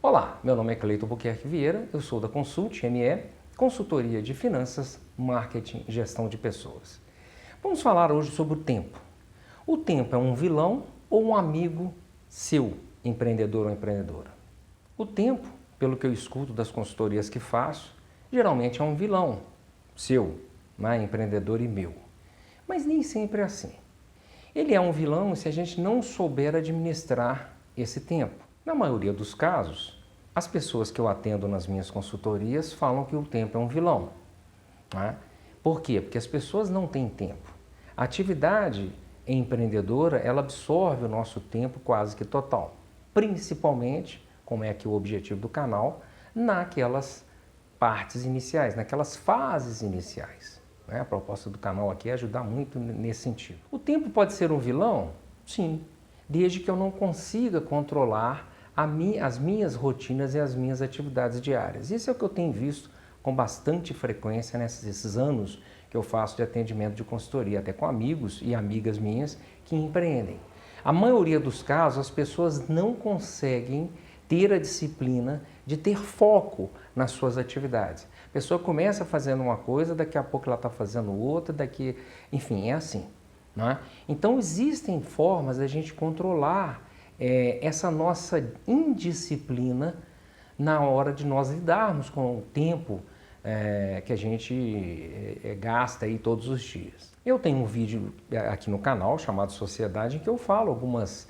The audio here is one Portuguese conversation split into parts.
Olá, meu nome é Cleiton Buquerque Vieira, eu sou da Consult ME, consultoria de finanças, marketing e gestão de pessoas. Vamos falar hoje sobre o tempo. O tempo é um vilão ou um amigo seu, empreendedor ou empreendedora? O tempo, pelo que eu escuto das consultorias que faço, geralmente é um vilão seu, né, empreendedor e meu. Mas nem sempre é assim. Ele é um vilão se a gente não souber administrar esse tempo. Na maioria dos casos, as pessoas que eu atendo nas minhas consultorias falam que o tempo é um vilão. Né? Por quê? Porque as pessoas não têm tempo. A atividade empreendedora, ela absorve o nosso tempo quase que total. Principalmente, como é aqui o objetivo do canal, naquelas partes iniciais, naquelas fases iniciais. A proposta do canal aqui é ajudar muito nesse sentido. O tempo pode ser um vilão? Sim, desde que eu não consiga controlar as minhas rotinas e as minhas atividades diárias. Isso é o que eu tenho visto com bastante frequência nesses anos que eu faço de atendimento de consultoria, até com amigos e amigas minhas que empreendem. A maioria dos casos, as pessoas não conseguem ter a disciplina de ter foco nas suas atividades. A pessoa começa fazendo uma coisa, daqui a pouco ela está fazendo outra, enfim, é assim. Não é? Então existem formas da gente controlar essa nossa indisciplina na hora de nós lidarmos com o tempo que a gente gasta aí todos os dias. Eu tenho um vídeo aqui no canal chamado Sociedade em que eu falo algumas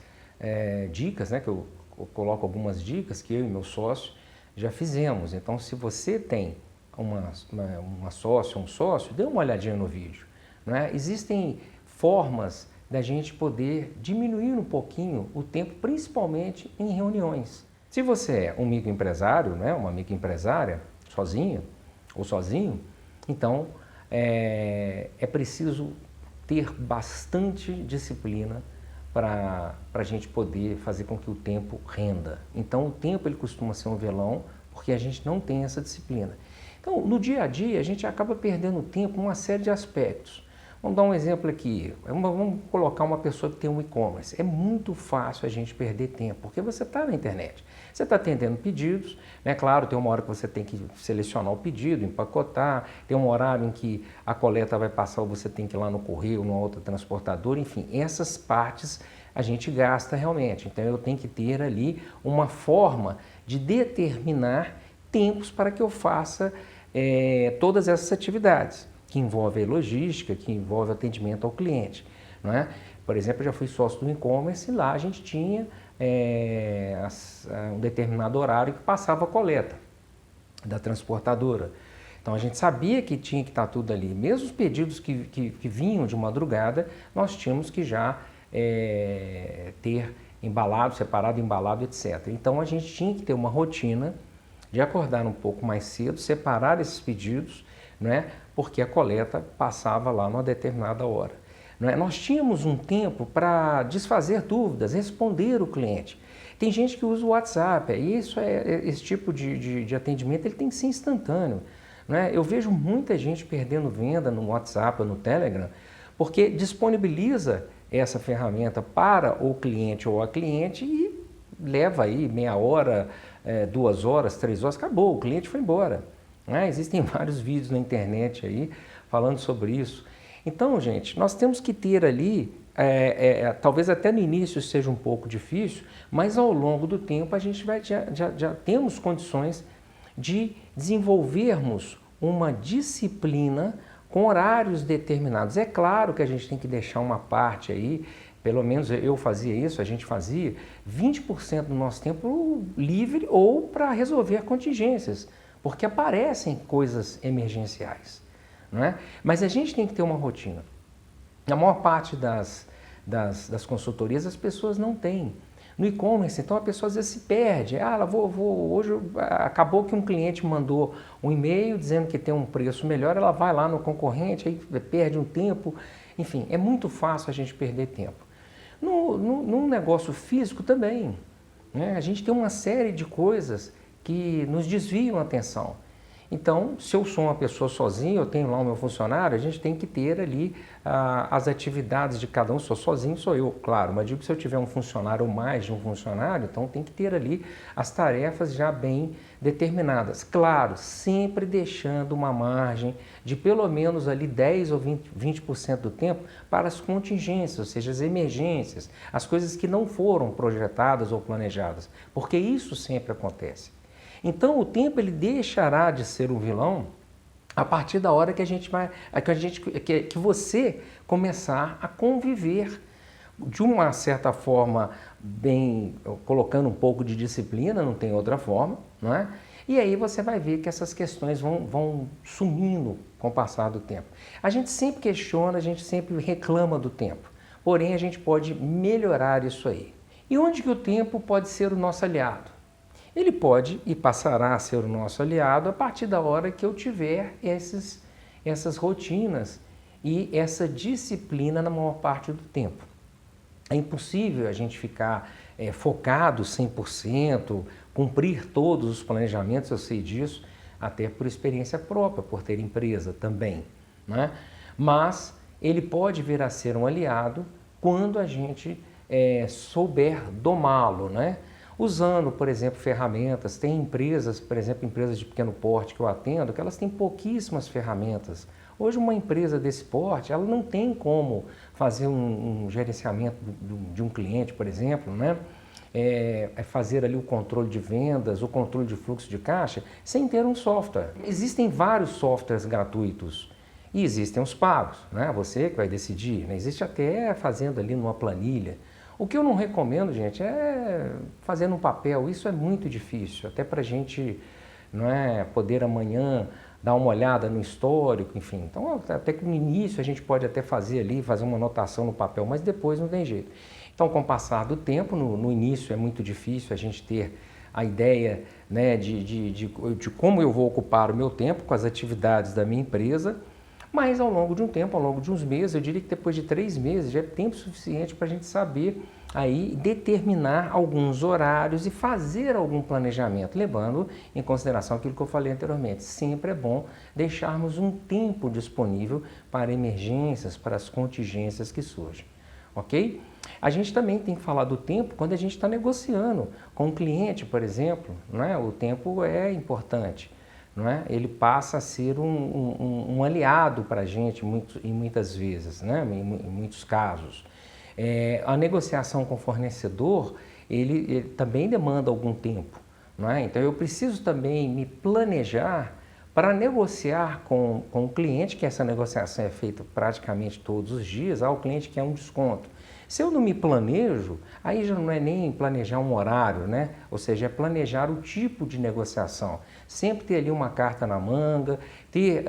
dicas, né, que eu coloco algumas dicas que eu e meu sócio já fizemos. Então, se você tem uma sócia ou um sócio, dê uma olhadinha no vídeo. Né? Existem formas da gente poder diminuir um pouquinho o tempo, principalmente em reuniões. Se você é um microempresário, né, uma microempresária, sozinha ou sozinho, então é preciso ter bastante disciplina para a gente poder fazer com que o tempo renda. Então o tempo ele costuma ser um vilão porque a gente não tem essa disciplina. Então no dia a dia a gente acaba perdendo tempo em uma série de aspectos. Vamos dar um exemplo aqui, vamos colocar uma pessoa que tem um e-commerce. É muito fácil a gente perder tempo, porque você está na internet. Você está atendendo pedidos, né? Claro, tem uma hora que você tem que selecionar o pedido, empacotar, tem um horário em que a coleta vai passar ou você tem que ir lá no correio, numa outra transportadora, enfim, essas partes a gente gasta realmente. Então eu tenho que ter ali uma forma de determinar tempos para que eu faça todas essas atividades, que envolve a logística, que envolve o atendimento ao cliente. Não é? Por exemplo, eu já fui sócio do e-commerce e lá a gente tinha um determinado horário que passava a coleta da transportadora. Então a gente sabia que tinha que estar tudo ali. Mesmo os pedidos que vinham de madrugada, nós tínhamos que já ter embalado, separado, embalado, etc. Então a gente tinha que ter uma rotina de acordar um pouco mais cedo, separar esses pedidos, né? Porque a coleta passava lá numa determinada hora. Não é? Nós tínhamos um tempo para desfazer dúvidas, responder o cliente. Tem gente que usa o WhatsApp, esse tipo de atendimento ele tem que ser instantâneo. Não é? Eu vejo muita gente perdendo venda no WhatsApp ou no Telegram, porque disponibiliza essa ferramenta para o cliente ou a cliente e leva aí meia hora, 2 horas, 3 horas, acabou, o cliente foi embora. Existem vários vídeos na internet aí falando sobre isso. Então, gente, nós temos que ter ali, talvez até no início seja um pouco difícil, mas ao longo do tempo a gente já temos condições de desenvolvermos uma disciplina com horários determinados. É claro que a gente tem que deixar uma parte aí, pelo menos eu fazia isso, a gente fazia 20% do nosso tempo livre ou para resolver contingências, porque aparecem coisas emergenciais, não é? Mas a gente tem que ter uma rotina. Na maior parte das consultorias as pessoas não têm. No e-commerce, então a pessoa às vezes se perde. Hoje acabou que um cliente mandou um e-mail dizendo que tem um preço melhor, ela vai lá no concorrente, aí perde um tempo. Enfim, é muito fácil a gente perder tempo. Num negócio físico também, né? A gente tem uma série de coisas que nos desviam a atenção. Então, se eu sou uma pessoa sozinha, eu tenho lá o meu funcionário, a gente tem que ter ali as atividades de cada um. Sou sozinho, sou eu, claro, mas digo que se eu tiver um funcionário ou mais de um funcionário, então tem que ter ali as tarefas já bem determinadas. Claro, sempre deixando uma margem de pelo menos ali 10 ou 20% do tempo para as contingências, ou seja, as emergências, as coisas que não foram projetadas ou planejadas, porque isso sempre acontece. Então o tempo ele deixará de ser um vilão a partir da hora que que você começar a conviver de uma certa forma, bem colocando um pouco de disciplina, não tem outra forma, não é? E aí você vai ver que essas questões vão sumindo com o passar do tempo. A gente sempre questiona, a gente sempre reclama do tempo, porém a gente pode melhorar isso aí. E onde que o tempo pode ser o nosso aliado? Ele pode e passará a ser o nosso aliado a partir da hora que eu tiver essas rotinas e essa disciplina na maior parte do tempo. É impossível a gente ficar focado 100%, cumprir todos os planejamentos, eu sei disso, até por experiência própria, por ter empresa também, né? Mas ele pode vir a ser um aliado quando a gente souber domá-lo, né? Usando, por exemplo, ferramentas. Tem empresas, por exemplo, empresas de pequeno porte que eu atendo, que elas têm pouquíssimas ferramentas. Hoje uma empresa desse porte, ela não tem como fazer um gerenciamento de um cliente, por exemplo, né? Fazer ali o controle de vendas, o controle de fluxo de caixa, sem ter um software. Existem vários softwares gratuitos e existem os pagos, né? Você que vai decidir, né? Existe até fazendo ali numa planilha. O que eu não recomendo, gente, é fazer no papel. Isso é muito difícil, até para a gente, não é, poder amanhã dar uma olhada no histórico, enfim. Então, até que no início a gente pode até fazer ali, fazer uma anotação no papel, mas depois não tem jeito. Então, com o passar do tempo, no início é muito difícil a gente ter a ideia, né, de como eu vou ocupar o meu tempo com as atividades da minha empresa, mas ao longo de um tempo, ao longo de uns meses, eu diria que depois de 3 meses já é tempo suficiente para a gente saber aí determinar alguns horários e fazer algum planejamento, levando em consideração aquilo que eu falei anteriormente. Sempre é bom deixarmos um tempo disponível para emergências, para as contingências que surgem, ok? A gente também tem que falar do tempo quando a gente está negociando com um cliente, por exemplo, não é? O tempo é importante. Não é? Ele passa a ser um aliado para a gente muitas vezes, né? Em muitos casos. A negociação com o fornecedor, ele também demanda algum tempo. Não é? Então eu preciso também me planejar para negociar com o cliente, que essa negociação é feita praticamente todos os dias. O cliente quer um desconto. Se eu não me planejo, aí já não é nem planejar um horário, né? Ou seja, é planejar o tipo de negociação. Sempre ter ali uma carta na manga, ter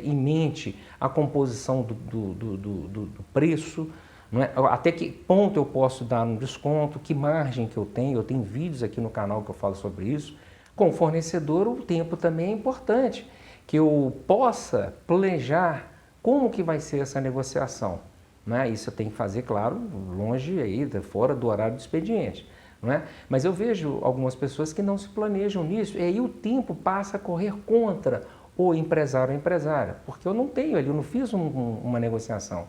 em mente a composição do preço, não é? Até que ponto eu posso dar um desconto, que margem que eu tenho vídeos aqui no canal que eu falo sobre isso. Com o fornecedor, o tempo também é importante, que eu possa planejar como que vai ser essa negociação. Né? Isso eu tenho que fazer, claro, longe aí, fora do horário do expediente. Não é? Mas eu vejo algumas pessoas que não se planejam nisso, e aí o tempo passa a correr contra o empresário ou empresária, porque eu não tenho ali, eu não fiz uma negociação.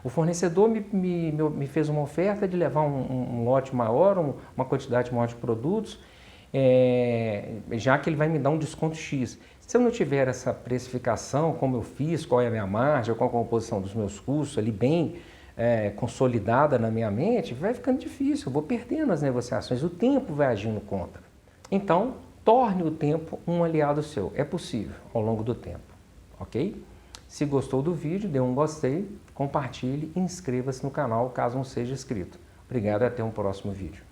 O fornecedor me fez uma oferta de levar um lote maior, uma quantidade maior de produtos, já que ele vai me dar um desconto X. Se eu não tiver essa precificação, como eu fiz, qual é a minha margem, qual a composição dos meus custos ali bem consolidada na minha mente, vai ficando difícil, eu vou perdendo as negociações, o tempo vai agindo contra. Então, torne o tempo um aliado seu, é possível ao longo do tempo, ok? Se gostou do vídeo, dê um gostei, compartilhe e inscreva-se no canal caso não seja inscrito. Obrigado e até um próximo vídeo.